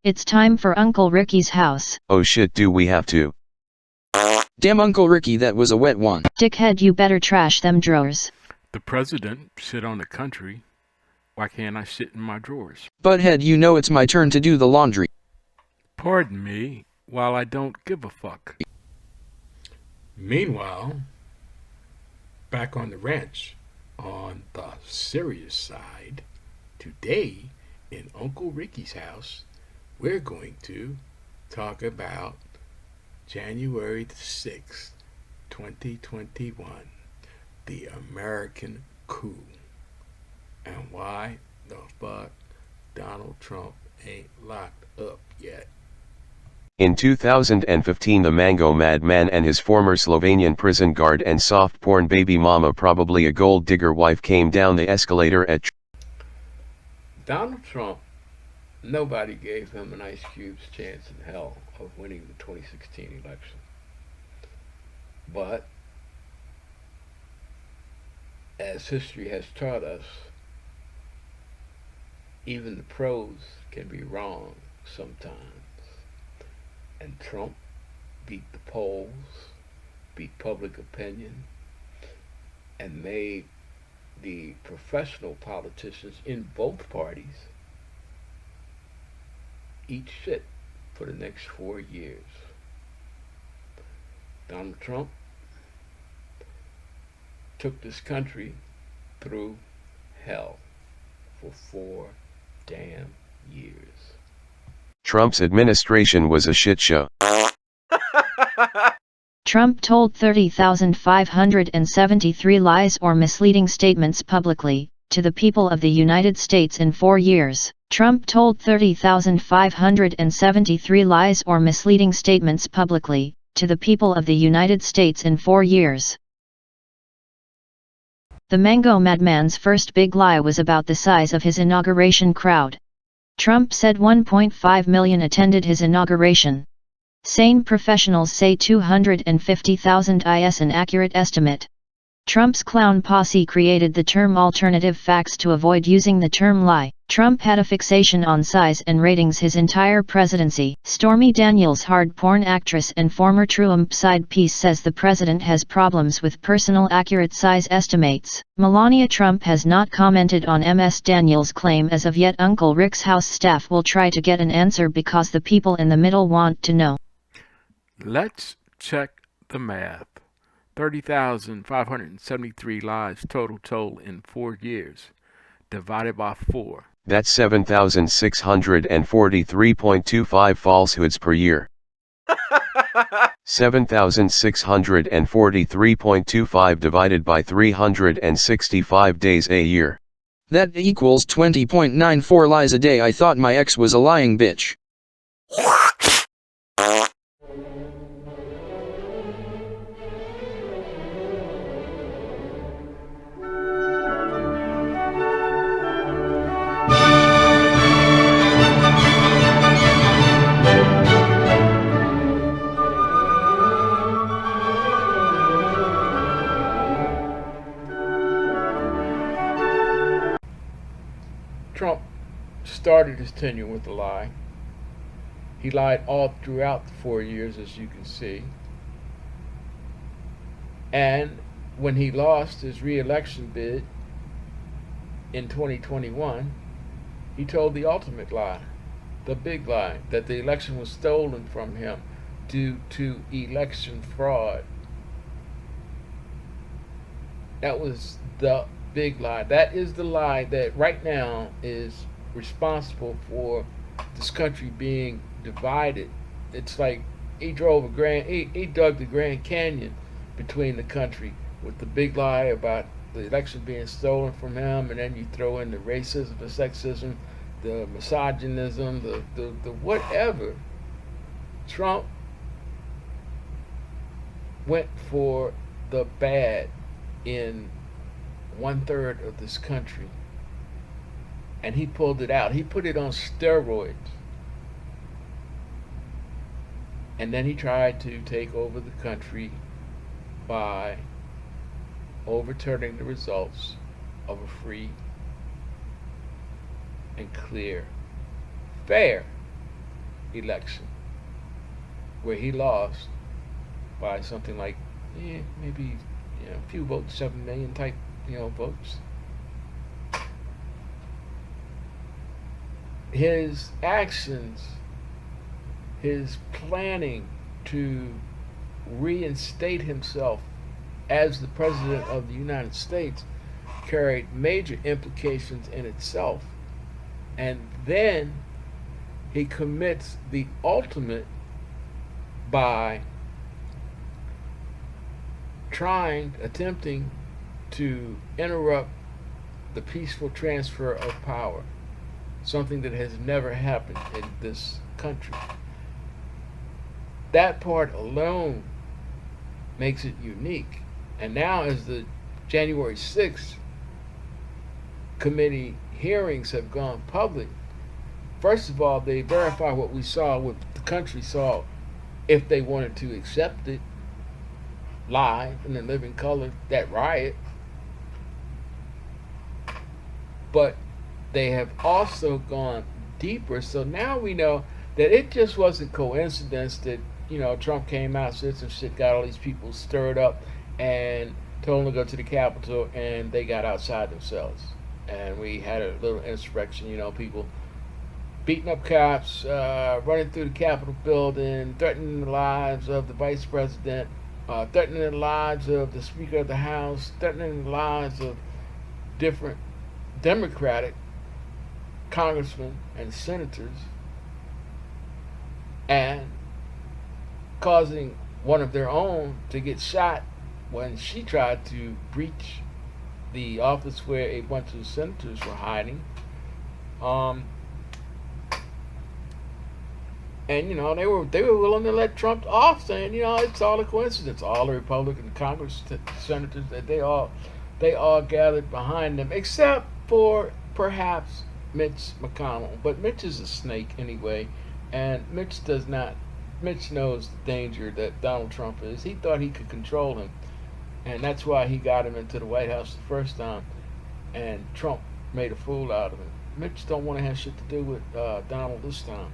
It's time for Uncle Ricky's house. Oh shit, do we have to? Damn Uncle Ricky, that was a wet one. Dickhead, you better trash them drawers. The president shit on the country. Why can't I shit in my drawers? Butthead, you know it's my turn to do the laundry. Pardon me, while I don't give a fuck. Meanwhile, back on the ranch, on the serious side, today in Uncle Ricky's house, we're going to talk about January the 6th, 2021, the American coup, and why the fuck Donald Trump ain't locked up yet. In 2015, the Mango Madman and his former Slovenian prison guard and soft porn baby mama, probably a gold digger wife, came down the escalator at Donald Trump, nobody gave him an Ice Cube's chance in hell of winning the 2016 election. But, as history has taught us, even the pros can be wrong sometimes. And Trump beat the polls, beat public opinion, and made the professional politicians in both parties eat shit for the next 4 years. Donald Trump took this country through hell for 4 damn years. Trump's administration was a shit show. Trump told 30,573 lies or misleading statements publicly, to the people of the United States in 4 years. Trump told 30,573 lies or misleading statements publicly, to the people of the United States in 4 years. The Mango Madman's first big lie was about the size of his inauguration crowd. Trump said 1.5 million attended his inauguration. Sane professionals say 250,000 is an accurate estimate. Trump's clown posse created the term alternative facts to avoid using the term lie. Trump had a fixation on size and ratings his entire presidency. Stormy Daniels, hard porn actress and former Trump side piece, says the president has problems with personal accurate size estimates. Melania Trump has not commented on Ms. Daniels' claim as of yet. Uncle Rick's house staff will try to get an answer because the people in the middle want to know. Let's check the math. 30,573 lies total in 4 years, divided by 4. That's 7,643.25 falsehoods per year. 7,643.25 divided by 365 days a year. That equals 20.94 lies a day. I thought my ex was a lying bitch. Trump started his tenure with a lie. He lied all throughout the 4 years, as you can see. And when he lost his re-election bid in 2021, he told the ultimate lie, the big lie, that the election was stolen from him due to election fraud. That was the big lie. That is the lie that right now is responsible for this country being divided. It's like he dug the Grand Canyon between the country with the big lie about the election being stolen from him, and then you throw in the racism, the sexism, the misogynism, the whatever. Trump went for the bad in 1/3 of this country, and he pulled it out. He put it on steroids, and then he tried to take over the country by overturning the results of a free and clear, fair election, where he lost by something like maybe a few votes, 7 million type votes. His actions, his planning to reinstate himself as the president of the United States carried major implications in itself. And then he commits the ultimate by attempting to interrupt the peaceful transfer of power, something that has never happened in this country. That part alone makes it unique. And now, as the January 6th committee hearings have gone public, first of all, they verify what we saw, what the country saw, if they wanted to accept it live in the living color, that riot. But they have also gone deeper. So now we know that it just wasn't coincidence that Trump came out, said some shit, got all these people stirred up, and told them to go to the Capitol, and they got outside themselves. And we had a little insurrection, people beating up cops, running through the Capitol building, threatening the lives of the vice president, threatening the lives of the Speaker of the House, threatening the lives of different Democratic congressmen and senators, and causing one of their own to get shot when she tried to breach the office where a bunch of senators were hiding. And they were willing to let Trump off, saying it's all a coincidence. All the Republican Congress senators, that they all gathered behind them, except for perhaps Mitch McConnell. But Mitch is a snake anyway, and Mitch knows the danger that Donald Trump is. He thought he could control him, and that's why he got him into the White House the first time, and Trump made a fool out of him. Mitch don't want to have shit to do with Donald this time.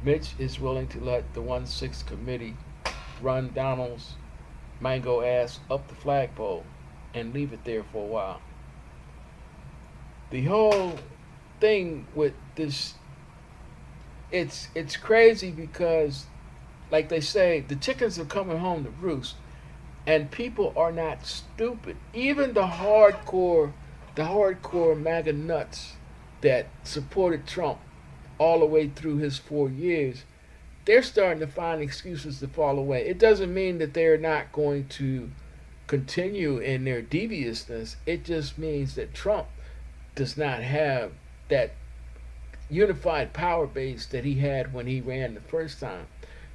Mitch is willing to let the 1/6 committee run Donald's mango ass up the flagpole and leave it there for a while. The whole thing with this, it's crazy because, like they say, the chickens are coming home to roost, and people are not stupid. Even the hardcore MAGA nuts that supported Trump all the way through his 4 years, they're starting to find excuses to fall away. It doesn't mean that they're not going to continue in their deviousness. It just means that Trump does not have that unified power base that he had when he ran the first time.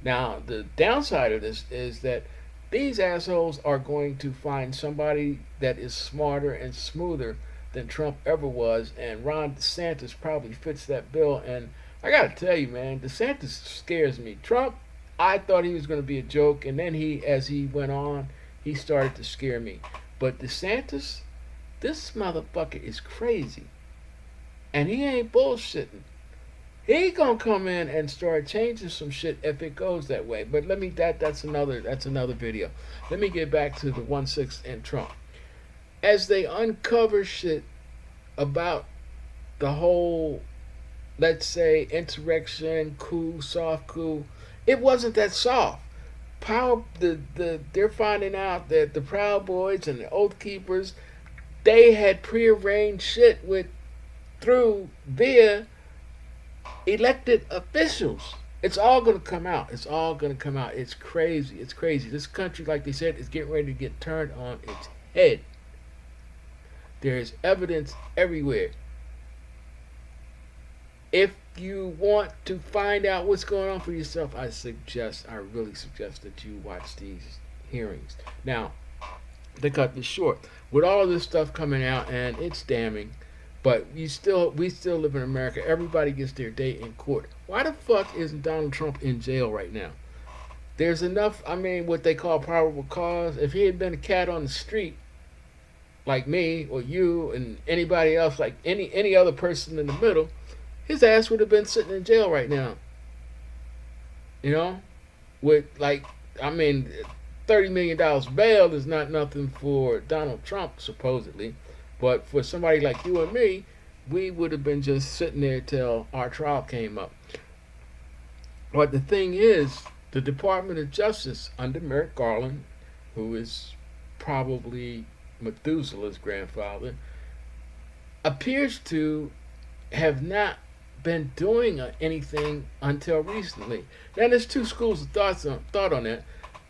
Now, the downside of this is that these assholes are going to find somebody that is smarter and smoother than Trump ever was, and Ron DeSantis probably fits that bill. And I gotta tell you, man, DeSantis scares me. Trump, I thought he was going to be a joke, and then as he went on, he started to scare me. But DeSantis, this motherfucker is crazy, and he ain't bullshitting. He gonna come in and start changing some shit if it goes that way. But that's another video. Let me get back to the 1/6 and Trump. As they uncover shit about the whole, let's say, insurrection, coup, soft coup, it wasn't that soft. They're finding out that the Proud Boys and the Oath Keepers, they had prearranged shit via elected officials. It's all going to come out. It's crazy. This country, like they said, is getting ready to get turned on its head. There's evidence everywhere. If you want to find out what's going on for yourself, I really suggest that you watch these hearings. Now, they cut this short. With all this stuff coming out, and it's damning, but we still live in America. Everybody gets their day in court. Why the fuck isn't Donald Trump in jail right now? There's enough, what they call probable cause. If he had been a cat on the street, like me or you and anybody else, like any other person in the middle, his ass would have been sitting in jail right now. You know, with like, I mean, $30 million bail is not nothing for Donald Trump supposedly, but for somebody like you and me, we would have been just sitting there till our trial came up. But the thing is, the Department of Justice under Merrick Garland, who is probably Methuselah's grandfather, appears to have not been doing anything until recently. Now, there's two schools of thought on that.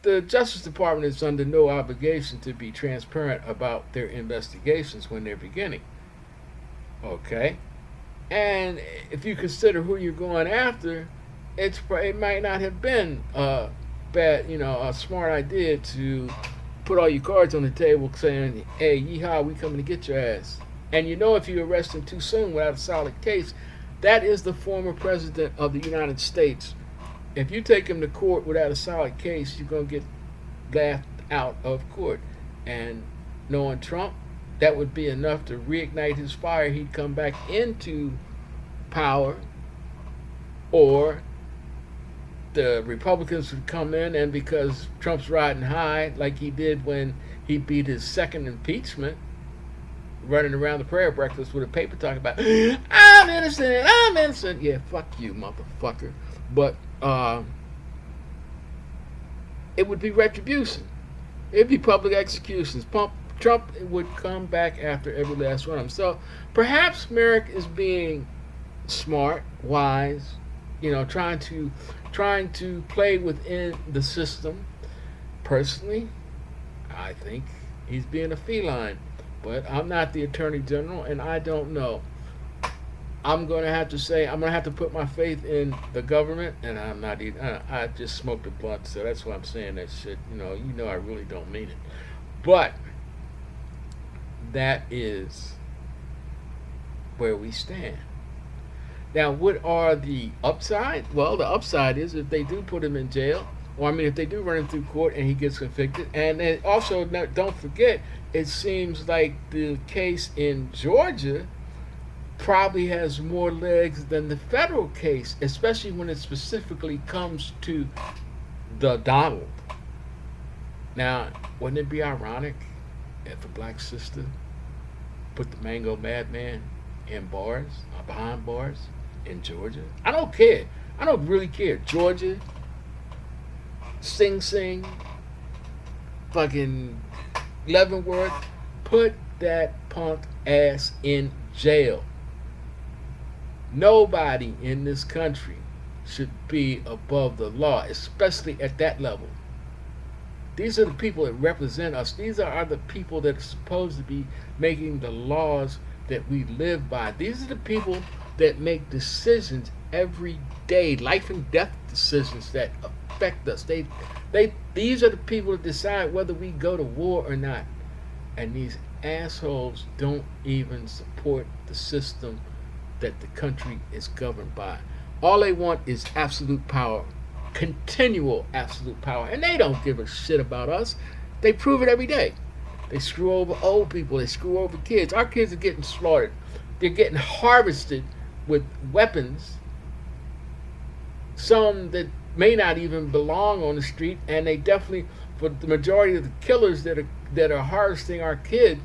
The Justice Department is under no obligation to be transparent about their investigations when they're beginning. Okay? And if you consider who you're going after, it might not have been a smart idea to put all your cards on the table saying, hey, yeehaw, we coming to get your ass. And you know if you arrest him too soon without a solid case, that is the former president of the United States. If you take him to court without a solid case, you're going to get laughed out of court. And knowing Trump, that would be enough to reignite his fire. He'd come back into power, or the Republicans would come in, and because Trump's riding high, like he did when he beat his second impeachment, running around the prayer breakfast with a paper talking about, I'm innocent, I'm innocent. Yeah, fuck you, motherfucker. But it would be retribution. It'd be public executions. Trump would come back after every last one of them. So perhaps Merrick is being smart, wise, trying to play within the system. Personally, I think he's being a feline. But I'm not the Attorney General, and I don't know. I'm going to have to put my faith in the government, and I'm not even, I just smoked a blunt, so that's why I'm saying that shit. I really don't mean it. But that is where we stand. Now, what are the upside? Well, the upside is if they do put him in jail, or if they do run him through court and he gets convicted. And then also, don't forget, it seems like the case in Georgia probably has more legs than the federal case, especially when it specifically comes to the Donald. Now, wouldn't it be ironic if a black sister put the Mango Madman in bars, or behind bars, in Georgia? I don't care. I don't really care. Georgia, Sing Sing, fucking Leavenworth, put that punk ass in jail. Nobody in this country should be above the law, especially at that level. These are the people that represent us. These are the people that are supposed to be making the laws that we live by. These are the people that make decisions every day, life and death decisions that affect us. These are the people that decide whether we go to war or not. And these assholes don't even support the system that the country is governed by. All they want is absolute power, continual absolute power. And they don't give a shit about us. They prove it every day. They screw over old people. They screw over kids. Our kids are getting slaughtered. They're getting harvested with weapons, some that may not even belong on the street, and they definitely, for the majority of the killers that are harvesting our kids,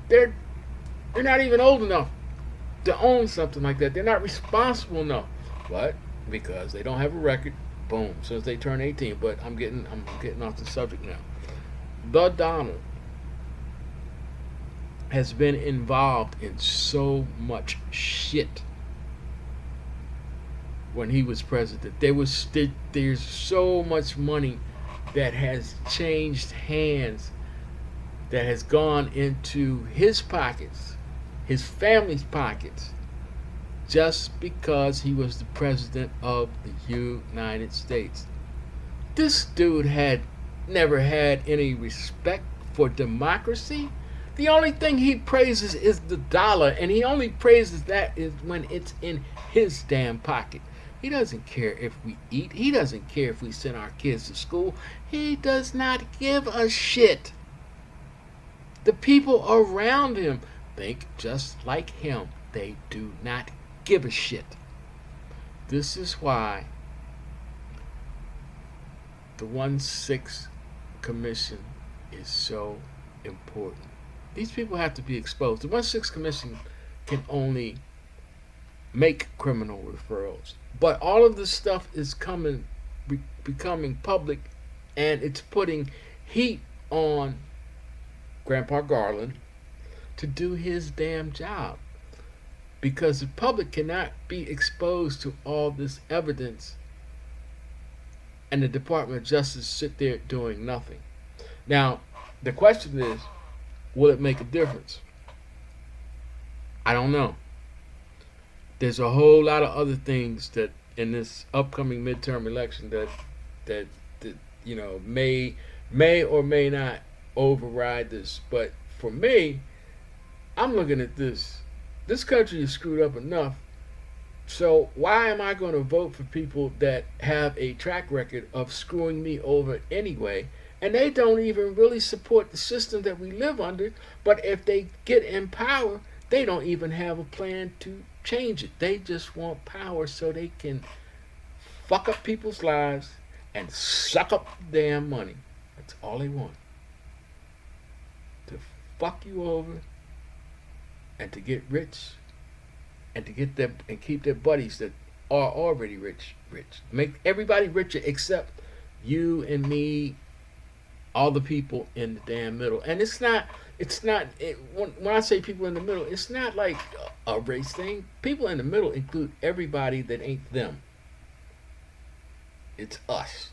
they're not even old enough to own something like that. They're not responsible enough. But because they don't have a record, boom, since they turn 18. But I'm getting off the subject now. The Donald has been involved in so much shit when he was president. There's so much money that has changed hands, that has gone into his pockets, his family's pockets, just because he was the president of the United States. This dude had never had any respect for democracy. The only thing he praises is the dollar, and he only praises that is when it's in his damn pocket. He doesn't care if we eat. He doesn't care if we send our kids to school. He does not give a shit. The people around him think just like him. They do not give a shit. This is why The 1-6 Commission is so important. These people have to be exposed. The 1-6 Commission can only make criminal referrals, but all of this stuff is becoming public, and it's putting heat on Grandpa Garland to do his damn job, because the public cannot be exposed to all this evidence and the Department of Justice sit there doing nothing. Now, the question is, will it make a difference? I don't know. There's a whole lot of other things that in this upcoming midterm election that you know may or may not override this. But for me, I'm looking at this. This country is screwed up enough. So why am I going to vote for people that have a track record of screwing me over anyway? And they don't even really support the system that we live under. But if they get in power, they don't even have a plan to change it. They just want power so they can fuck up people's lives and suck up the damn money. That's all they want. To fuck you over and to get rich and to get them and keep their buddies that are already rich. Make everybody richer except you and me, all the people in the damn middle. And when I say people in the middle, it's not like a race thing. People in the middle include everybody that ain't them. It's us.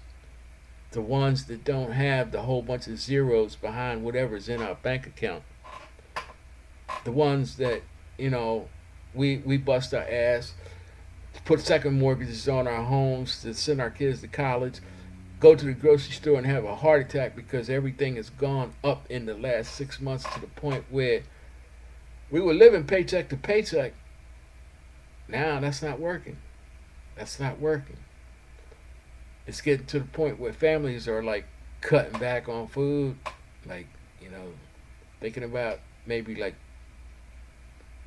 The ones that don't have the whole bunch of zeros behind whatever's in our bank account. The ones that, you know, we bust our ass, put second mortgages on our homes to send our kids to college, go to the grocery store and have a heart attack because everything has gone up in the last 6 months to the point where we were living paycheck to paycheck. Now that's not working. That's not working. It's getting to the point where families are like cutting back on food, like, you know, thinking about maybe like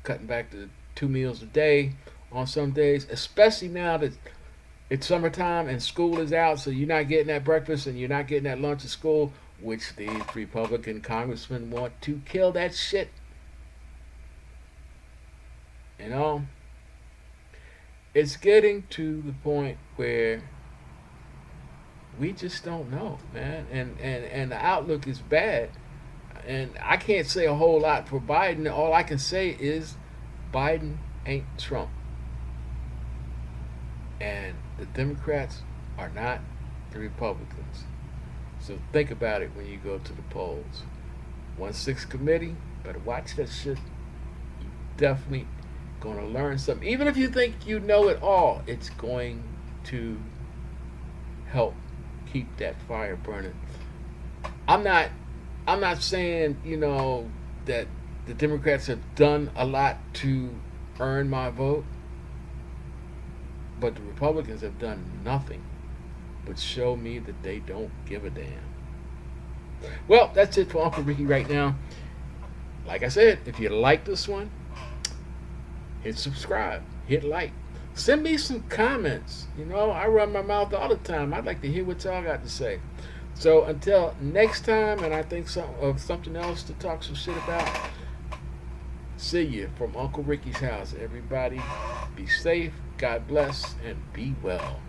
cutting back to 2 meals a day on some days, especially now that it's summertime and school is out, so you're not getting that breakfast and you're not getting that lunch at school, which these Republican congressmen want to kill that shit. You know, it's getting to the point where we just don't know, man, and the outlook is bad. And I can't say a whole lot for Biden. All I can say is Biden ain't Trump. And the Democrats are not the Republicans. So think about it when you go to the polls. 1-6 committee, better watch that shit. You definitely gonna learn something. Even if you think you know it all, it's going to help keep that fire burning. I'm not saying, you know, that the Democrats have done a lot to earn my vote, but the Republicans have done nothing but show me that they don't give a damn. Well, that's it for Uncle Ricky right now. Like I said, if you like this one, hit subscribe, hit like. Send me some comments. You know, I run my mouth all the time. I'd like to hear what y'all got to say. So until next time, and I think of something else to talk some shit about, see you from Uncle Ricky's house. Everybody be safe, God bless, and be well.